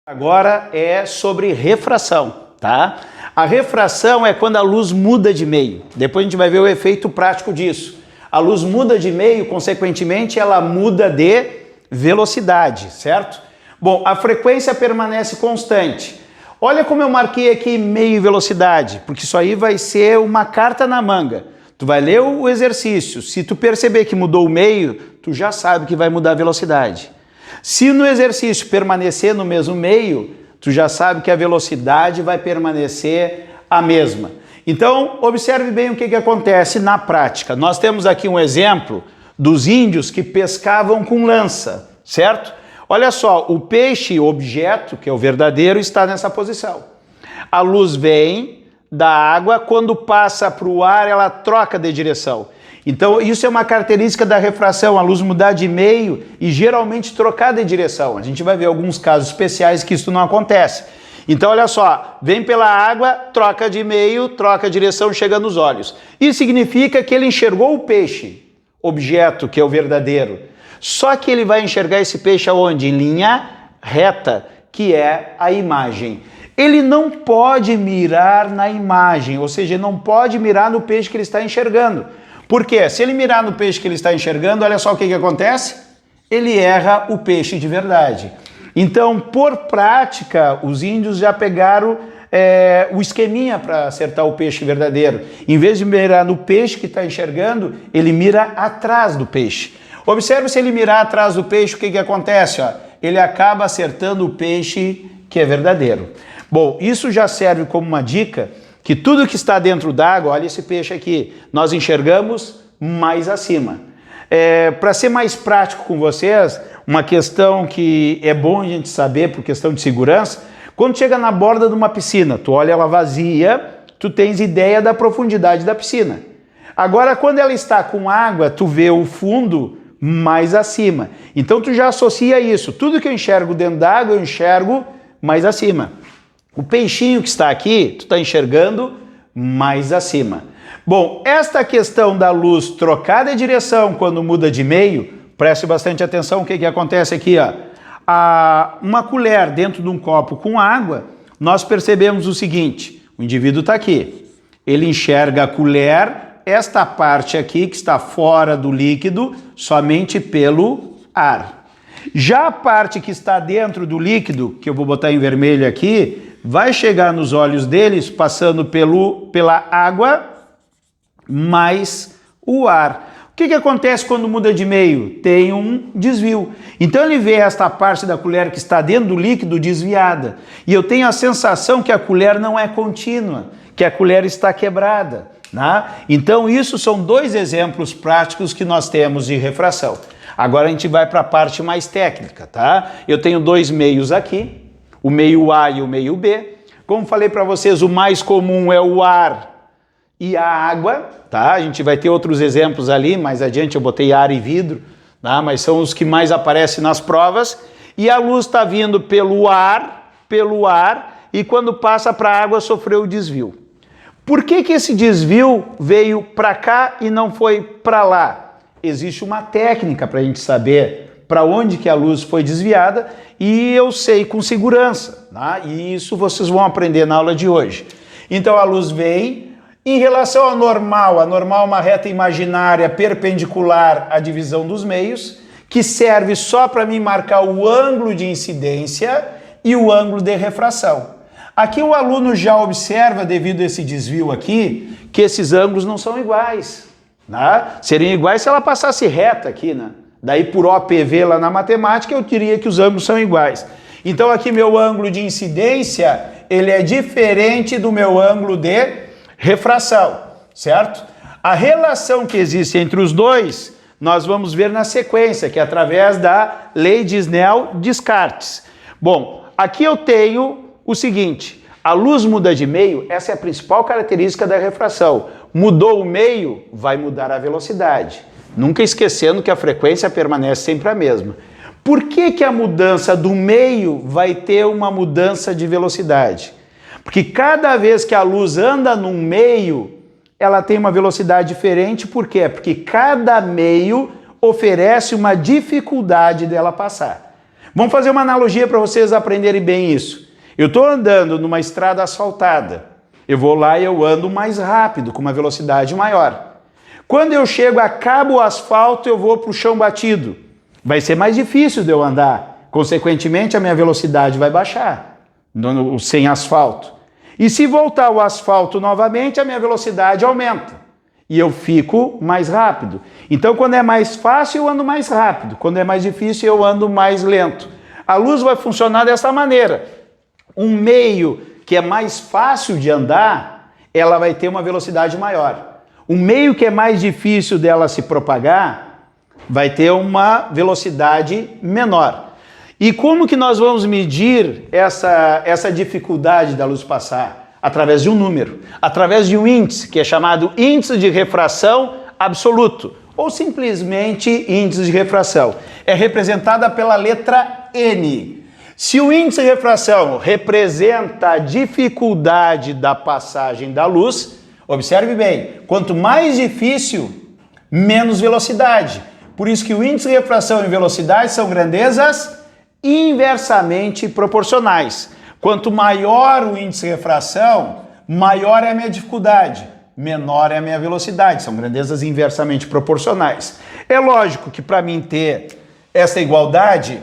Agora é sobre refração, tá? A refração é quando a luz muda de meio. Depois a gente vai ver o efeito prático disso. A luz muda de meio, consequentemente ela muda de velocidade, certo? Bom, a frequência permanece constante. Olha como eu marquei aqui meio e velocidade, porque isso aí vai ser uma carta na manga. Tu vai ler o exercício, se tu perceber que mudou o meio, tu já sabe que vai mudar a velocidade. Se no exercício permanecer no mesmo meio, tu já sabe que a velocidade vai permanecer a mesma. Então, observe bem o que acontece na prática. Nós temos aqui um exemplo dos índios que pescavam com lança, certo? Olha só, o peixe objeto, que é o verdadeiro, está nessa posição. A luz vem da água, quando passa para o ar, ela troca de direção. Então, isso é uma característica da refração, a luz mudar de meio e geralmente trocar de direção. A gente vai ver alguns casos especiais que isso não acontece. Então, olha só, vem pela água, troca de meio, troca de direção, chega nos olhos. Isso significa que ele enxergou o peixe, objeto, que é o verdadeiro. Só que ele vai enxergar esse peixe aonde? Em linha reta, que é a imagem. Ele não pode mirar na imagem, ou seja, ele não pode mirar no peixe que ele está enxergando. Por quê? Se ele mirar no peixe que ele está enxergando, olha só o que acontece. Ele erra o peixe de verdade. Então, por prática, os índios já pegaram o esqueminha para acertar o peixe verdadeiro. Em vez de mirar no peixe que está enxergando, ele mira atrás do peixe. Observe, se ele mirar atrás do peixe, o que acontece? Ó? Ele acaba acertando o peixe que é verdadeiro. Bom, isso já serve como uma dica que tudo que está dentro d'água, olha esse peixe aqui, nós enxergamos mais acima. Para ser mais prático com vocês, uma questão que é bom a gente saber por questão de segurança, quando chega na borda de uma piscina, tu olha ela vazia, tu tens ideia da profundidade da piscina. Agora, quando ela está com água, tu vê o fundo mais acima. Então, tu já associa isso. Tudo que eu enxergo dentro d'água, eu enxergo mais acima. O peixinho que está aqui, tu está enxergando mais acima. Bom, esta questão da luz trocar de direção quando muda de meio, preste bastante atenção o que acontece aqui. Ó. Uma colher dentro de um copo com água, nós percebemos o seguinte, o indivíduo está aqui, ele enxerga a colher, esta parte aqui que está fora do líquido, somente pelo ar. Já a parte que está dentro do líquido, que eu vou botar em vermelho aqui, vai chegar nos olhos deles passando pela água mais o ar. O que acontece quando muda de meio? Tem um desvio. Então ele vê esta parte da colher que está dentro do líquido desviada. E eu tenho a sensação que a colher não é contínua, que a colher está quebrada. Né? Então isso são dois exemplos práticos que nós temos de refração. Agora a gente vai para a parte mais técnica, tá? Eu tenho dois meios aqui. O meio A e o meio B. Como falei para vocês, o mais comum é o ar e a água, tá? A gente vai ter outros exemplos ali, mais adiante eu botei ar e vidro, tá? Mas são os que mais aparecem nas provas. E a luz está vindo pelo ar, e quando passa para a água sofreu o desvio. Por que esse desvio veio para cá e não foi para lá? Existe uma técnica para a gente saber para onde que a luz foi desviada e eu sei com segurança, tá? E isso vocês vão aprender na aula de hoje. Então a luz vem, em relação ao normal, a normal é uma reta imaginária perpendicular à divisão dos meios, que serve só para mim marcar o ângulo de incidência e o ângulo de refração. Aqui o aluno já observa, devido a esse desvio aqui, que esses ângulos não são iguais. Tá? Seriam iguais se ela passasse reta aqui, né? Daí por OPV lá na matemática eu diria que os ângulos são iguais. Então aqui meu ângulo de incidência, ele é diferente do meu ângulo de refração, certo? A relação que existe entre os dois, nós vamos ver na sequência, que é através da lei de Snell-Descartes. Bom, aqui eu tenho o seguinte, a luz muda de meio, essa é a principal característica da refração. Mudou o meio, vai mudar a velocidade. Nunca esquecendo que a frequência permanece sempre a mesma. Por que a mudança do meio vai ter uma mudança de velocidade? Porque cada vez que a luz anda num meio, ela tem uma velocidade diferente. Por quê? Porque cada meio oferece uma dificuldade dela passar. Vamos fazer uma analogia para vocês aprenderem bem isso. Eu estou andando numa estrada asfaltada. Eu vou lá e eu ando mais rápido, com uma velocidade maior. Quando eu chego, acabo o asfalto, eu vou para o chão batido. Vai ser mais difícil de eu andar. Consequentemente, a minha velocidade vai baixar, sem asfalto. E se voltar o asfalto novamente, a minha velocidade aumenta. E eu fico mais rápido. Então, quando é mais fácil, eu ando mais rápido. Quando é mais difícil, eu ando mais lento. A luz vai funcionar dessa maneira. Um meio que é mais fácil de andar, ela vai ter uma velocidade maior. O meio que é mais difícil dela se propagar, vai ter uma velocidade menor. E como que nós vamos medir essa dificuldade da luz passar? Através de um número, através de um índice, que é chamado índice de refração absoluto, ou simplesmente índice de refração. É representada pela letra N. Se o índice de refração representa a dificuldade da passagem da luz, observe bem, quanto mais difícil, menos velocidade. Por isso que o índice de refração e velocidade são grandezas inversamente proporcionais. Quanto maior o índice de refração, maior é a minha dificuldade, menor é a minha velocidade. São grandezas inversamente proporcionais. É lógico que para mim ter essa igualdade,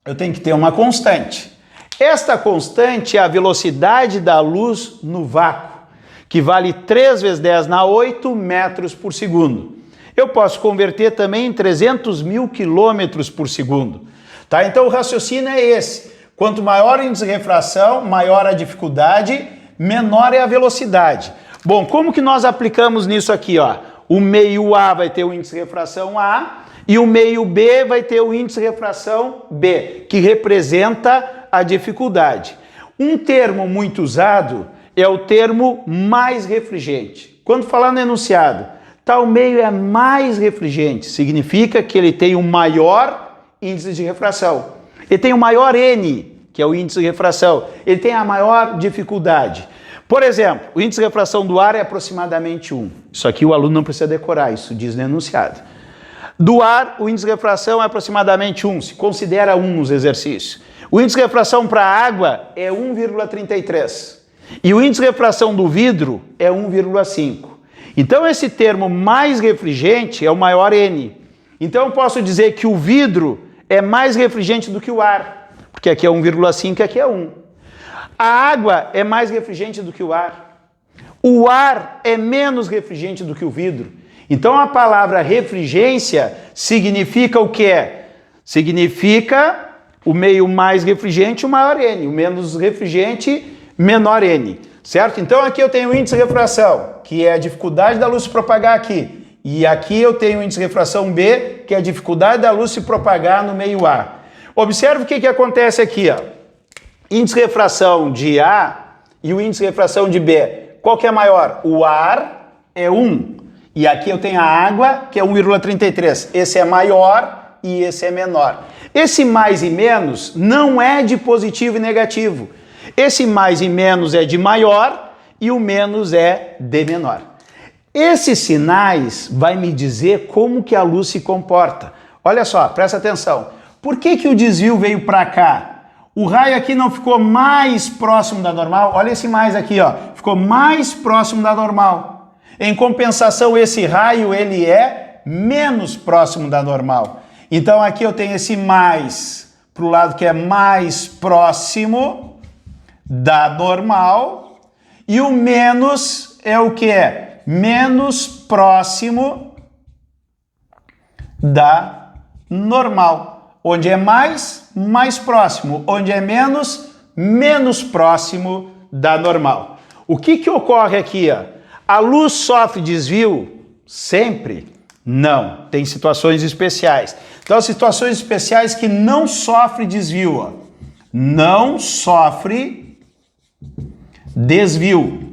eu tenho que ter uma constante. Esta constante é a velocidade da luz no vácuo, que vale 3 vezes 10 na 8 metros por segundo. Eu posso converter também em 300 mil quilômetros por segundo. Tá? Então o raciocínio é esse. Quanto maior o índice de refração, maior a dificuldade, menor é a velocidade. Bom, como que nós aplicamos nisso aqui? Ó? O meio A vai ter o índice de refração A e o meio B vai ter o índice de refração B, que representa a dificuldade. Um termo muito usado é o termo mais refringente. Quando falar no enunciado, tal meio é mais refringente, significa que ele tem um maior índice de refração. Ele tem o maior N, que é o índice de refração. Ele tem a maior dificuldade. Por exemplo, o índice de refração do ar é aproximadamente 1. Isso aqui o aluno não precisa decorar, isso diz no enunciado. Do ar, o índice de refração é aproximadamente 1, se considera 1 nos exercícios. O índice de refração para a água é 1,33. E o índice de refração do vidro é 1,5. Então esse termo mais refringente é o maior N. Então eu posso dizer que o vidro é mais refringente do que o ar, porque aqui é 1,5 e aqui é 1. A água é mais refringente do que o ar. O ar é menos refringente do que o vidro. Então a palavra refrigência significa o que é? Significa o meio mais refringente, o maior N. O menos refringente, menor N. Certo? Então aqui eu tenho o índice de refração, que é a dificuldade da luz se propagar aqui. E aqui eu tenho o índice de refração B, que é a dificuldade da luz se propagar no meio A. Observe o que acontece aqui. Ó. Índice de refração de A e o índice de refração de B. Qual que é maior? O ar é 1. E aqui eu tenho a água, que é 1,33. Esse é maior e esse é menor. Esse mais e menos não é de positivo e negativo. Esse mais e menos é de maior e o menos é de menor. Esses sinais vai me dizer como que a luz se comporta. Olha só, presta atenção. Por que o desvio veio para cá? O raio aqui não ficou mais próximo da normal? Olha esse mais aqui, ó. Ficou mais próximo da normal. Em compensação, esse raio ele é menos próximo da normal. Então aqui eu tenho esse mais para o lado que é mais próximo da normal e o menos é o que é? Menos próximo da normal. Onde é mais, mais próximo. Onde é menos, menos próximo da normal. O que ocorre aqui? Ó? A luz sofre desvio? Sempre? Não. Tem situações especiais. Então, as situações especiais que não sofre desvio. Ó. Não sofre desvio.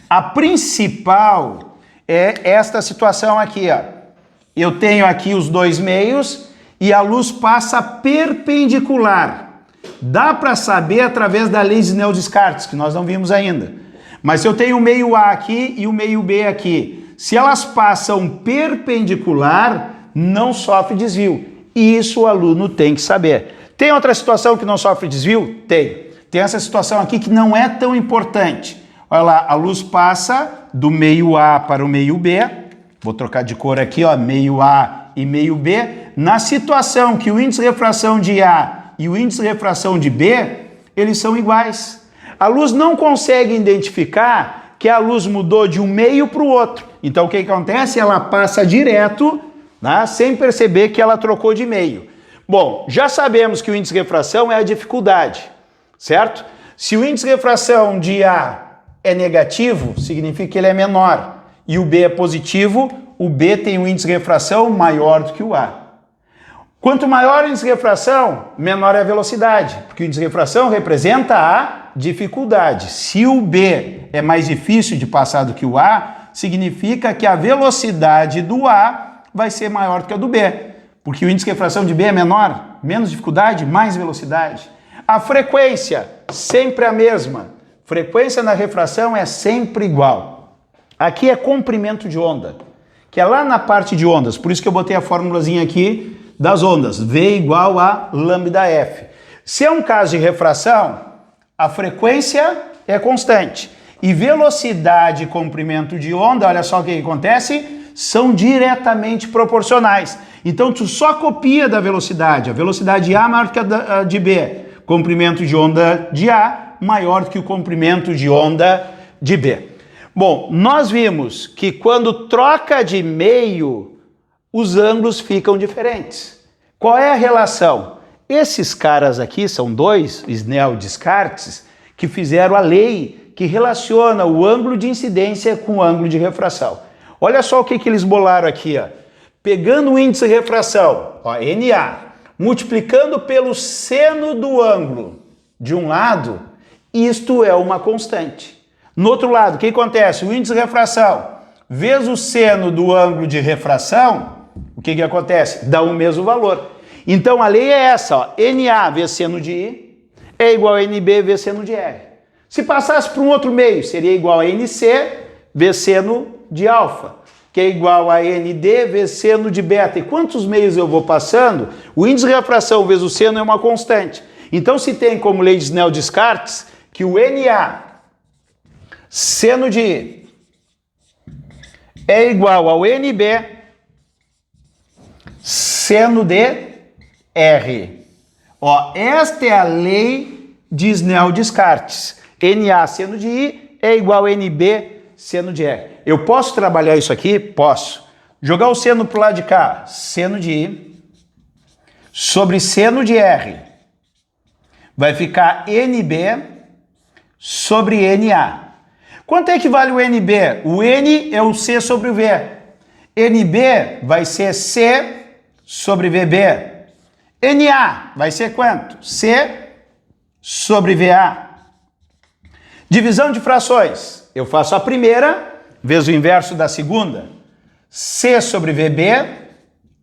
A principal é esta situação aqui, ó. Eu tenho aqui os dois meios e a luz passa perpendicular. Dá para saber através da lei de Snell-Descartes, que nós não vimos ainda. Mas se eu tenho o meio A aqui e o meio B aqui, se elas passam perpendicular, não sofre desvio. E isso o aluno tem que saber. Tem outra situação que não sofre desvio? Tem. Tem essa situação aqui que não é tão importante. Olha lá, a luz passa do meio A para o meio B. Vou trocar de cor aqui, ó, meio A e meio B. Na situação que o índice de refração de A e o índice de refração de B, eles são iguais. A luz não consegue identificar que a luz mudou de um meio para o outro. Então o que acontece? Ela passa direto, né, sem perceber que ela trocou de meio. Bom, já sabemos que o índice de refração é a dificuldade, certo? Se o índice de refração de A é negativo, significa que ele é menor. E o B é positivo, o B tem um índice de refração maior do que o A. Quanto maior o índice de refração, menor é a velocidade, porque o índice de refração representa a dificuldade. Se o B é mais difícil de passar do que o A, significa que a velocidade do A vai ser maior do que a do B, porque o índice de refração de B é menor, menos dificuldade, mais velocidade. A frequência, sempre a mesma. Frequência na refração é sempre igual. Aqui é comprimento de onda, que é lá na parte de ondas, por isso que eu botei a formulazinha aqui das ondas, V igual a lambda F. Se é um caso de refração, a frequência é constante. E velocidade e comprimento de onda, olha só o que acontece, são diretamente proporcionais. Então tu só copia da velocidade. A velocidade de A maior que a de B. Comprimento de onda de A maior do que o comprimento de onda de B. Bom, nós vimos que quando troca de meio, os ângulos ficam diferentes. Qual é a relação? Esses caras aqui são dois Snell e Descartes que fizeram a lei que relaciona o ângulo de incidência com o ângulo de refração. Olha só o que eles bolaram aqui, ó. Pegando o índice de refração, ó, NA, multiplicando pelo seno do ângulo de um lado, isto é uma constante. No outro lado, o que acontece? O índice de refração vezes o seno do ângulo de refração, o que acontece? Dá o mesmo valor. Então a lei é essa, ó, NA vezes seno de I é igual a NB vezes seno de R. Se passasse para um outro meio, seria igual a NC vezes seno de alfa, que é igual a ND vezes seno de beta. E quantos meios eu vou passando, o índice de refração vezes o seno é uma constante. Então se tem como lei de Snell-Descartes que o NA seno de I é igual ao NB seno de R. Ó, esta é a lei de Snell-Descartes. NA seno de I é igual a NB seno de R. Eu posso trabalhar isso aqui? Posso. Jogar o seno para o lado de cá. Seno de I sobre seno de R. Vai ficar NB sobre NA. Quanto é que vale o NB? O N é o C sobre o V. NB vai ser C sobre VB. NA vai ser quanto? C sobre VA. Divisão de frações. Eu faço a primeira vezes o inverso da segunda. C sobre VB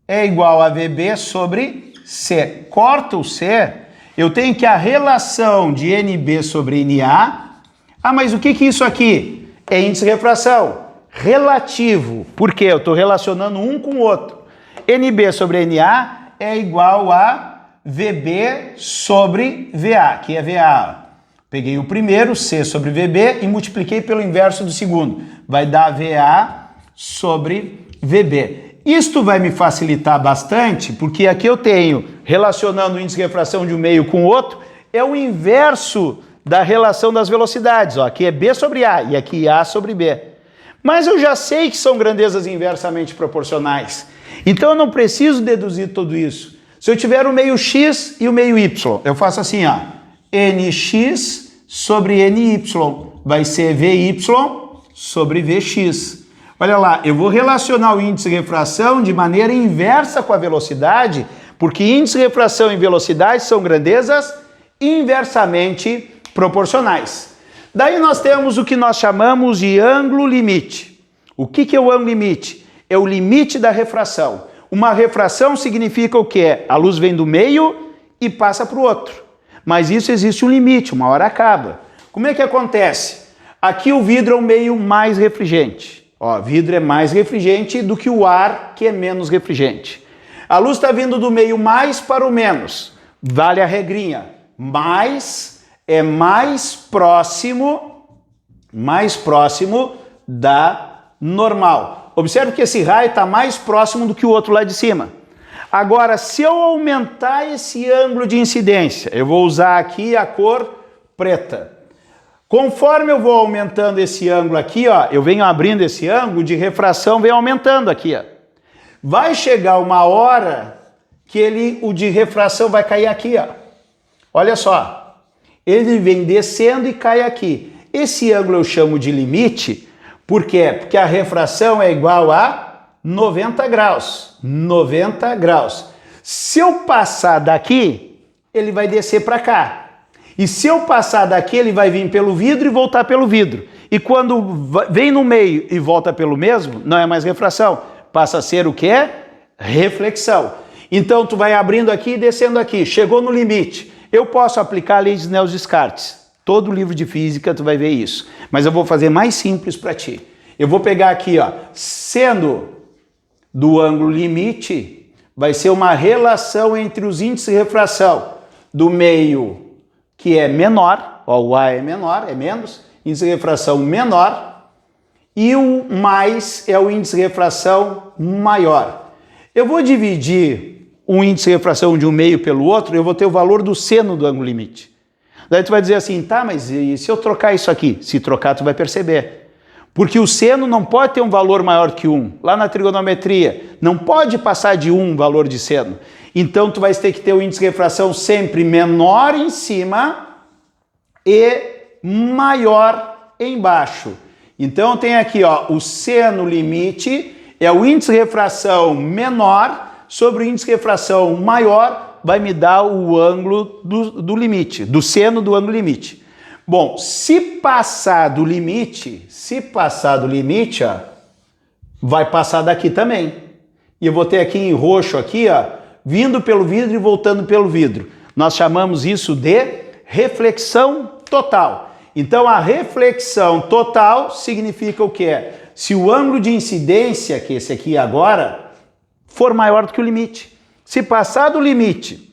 é igual a VB sobre C. Corta o C, eu tenho que a relação de NB sobre NA. Ah, mas o que é isso aqui? É índice de refração relativo. Por quê? Eu estou relacionando um com o outro. NB sobre NA é igual a VB sobre VA, que é VA. Peguei o primeiro, C sobre VB, e multipliquei pelo inverso do segundo. Vai dar VA sobre VB. Isto vai me facilitar bastante, porque aqui eu tenho, relacionando o índice de refração de um meio com o outro, é o inverso da relação das velocidades. Ó, aqui é B sobre A e aqui A sobre B. Mas eu já sei que são grandezas inversamente proporcionais. Então eu não preciso deduzir tudo isso. Se eu tiver o meio X e o meio Y, eu faço assim, ó. NX sobre NY vai ser VY sobre VX. Olha lá, eu vou relacionar o índice de refração de maneira inversa com a velocidade, porque índice de refração e velocidade são grandezas inversamente proporcionais. Daí nós temos o que nós chamamos de ângulo limite. O que é o ângulo limite? É o limite da refração. Uma refração significa o quê? A luz vem do meio e passa para o outro. Mas isso existe um limite, uma hora acaba. Como é que acontece? Aqui o vidro é um meio mais refrigerante. Ó, vidro é mais refrigerante do que o ar, que é menos refrigerante. A luz está vindo do meio mais para o menos. Vale a regrinha. Mais é mais próximo da normal. Observe que esse raio está mais próximo do que o outro lá de cima. Agora, se eu aumentar esse ângulo de incidência, eu vou usar aqui a cor preta. Conforme eu vou aumentando esse ângulo aqui, ó, eu venho abrindo esse ângulo de refração, vem aumentando aqui, ó. Vai chegar uma hora que o de refração vai cair aqui, ó. Olha só, ele vem descendo e cai aqui. Esse ângulo eu chamo de limite, por quê? Porque a refração é igual a 90 graus. 90 graus. Se eu passar daqui, ele vai descer para cá. E se eu passar daqui, ele vai vir pelo vidro e voltar pelo vidro. E quando vem no meio e volta pelo mesmo, não é mais refração. Passa a ser o que é? Reflexão. Então, tu vai abrindo aqui e descendo aqui. Chegou no limite. Eu posso aplicar a lei de Snell-Descartes. Todo livro de física tu vai ver isso. Mas eu vou fazer mais simples para ti. Eu vou pegar aqui, ó, sendo do ângulo limite, vai ser uma relação entre os índices de refração do meio que é menor, ó, o A é menor, é menos, índice de refração menor, e o mais é o índice de refração maior. Eu vou dividir um índice de refração de um meio pelo outro, eu vou ter o valor do seno do ângulo limite. Daí tu vai dizer assim, tá, mas e se eu trocar isso aqui? Se trocar, tu vai perceber. Porque o seno não pode ter um valor maior que 1. Lá na trigonometria, não pode passar de 1 valor de seno. Então, tu vai ter que ter o índice de refração sempre menor em cima e maior embaixo. Então, tem aqui, ó, o seno limite é o índice de refração menor sobre o índice de refração maior, vai me dar o ângulo do limite, do seno do ângulo limite. Bom, se passar do limite, ó, vai passar daqui também. E eu vou ter aqui em roxo aqui, ó, vindo pelo vidro e voltando pelo vidro. Nós chamamos isso de reflexão total. Então, a reflexão total significa o quê? Se o ângulo de incidência, que esse aqui agora, for maior do que o limite. Se passar do limite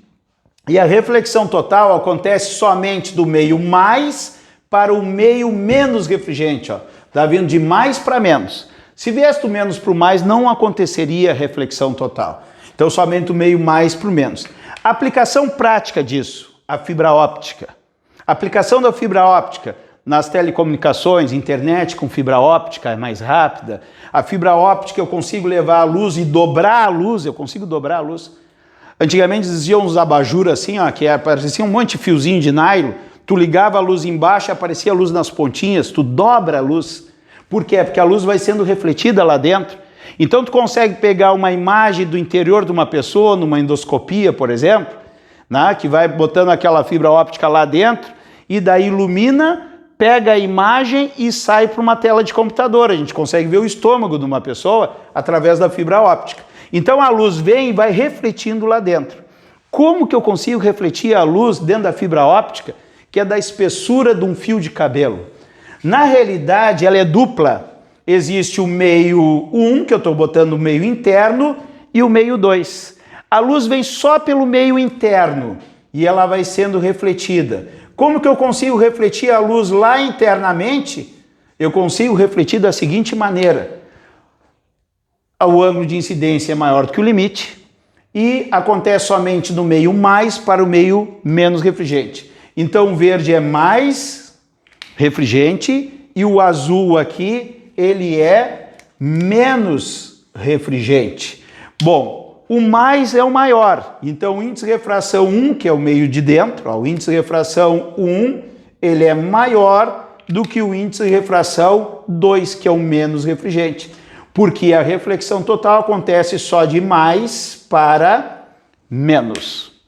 e a reflexão total acontece somente do meio mais para o meio menos refringente, ó. Tá vindo de mais para menos. Se viesse do menos para o mais, não aconteceria a reflexão total. Então, somente do meio mais para o menos. A aplicação prática disso, a fibra óptica. A aplicação da fibra óptica nas telecomunicações, internet com fibra óptica é mais rápida. A fibra óptica eu consigo levar a luz e dobrar a luz, eu consigo dobrar a luz. Antigamente existiam uns abajur assim, ó, que parecia um monte de fiozinho de nylon. Tu ligava a luz embaixo e aparecia a luz nas pontinhas, tu dobra a luz. Por quê? Porque a luz vai sendo refletida lá dentro. Então tu consegue pegar uma imagem do interior de uma pessoa, numa endoscopia, por exemplo, né, que vai botando aquela fibra óptica lá dentro, e daí ilumina, pega a imagem e sai para uma tela de computador. A gente consegue ver o estômago de uma pessoa através da fibra óptica. Então a luz vem e vai refletindo lá dentro. Como que eu consigo refletir a luz dentro da fibra óptica, que é da espessura de um fio de cabelo? Na realidade, ela é dupla. Existe o meio 1, que eu estou botando o meio interno, e o meio 2. A luz vem só pelo meio interno e ela vai sendo refletida. Como que eu consigo refletir a luz lá internamente? Eu consigo refletir da seguinte maneira. O ângulo de incidência é maior do que o limite e acontece somente no meio mais para o meio menos refringente. Então o verde é mais refringente e o azul aqui, ele é menos refringente. Bom, o mais é o maior. Então o índice de refração 1, que é o meio de dentro, ó, o índice de refração 1, ele é maior do que o índice de refração 2, que é o menos refringente. Porque a reflexão total acontece só de mais para menos.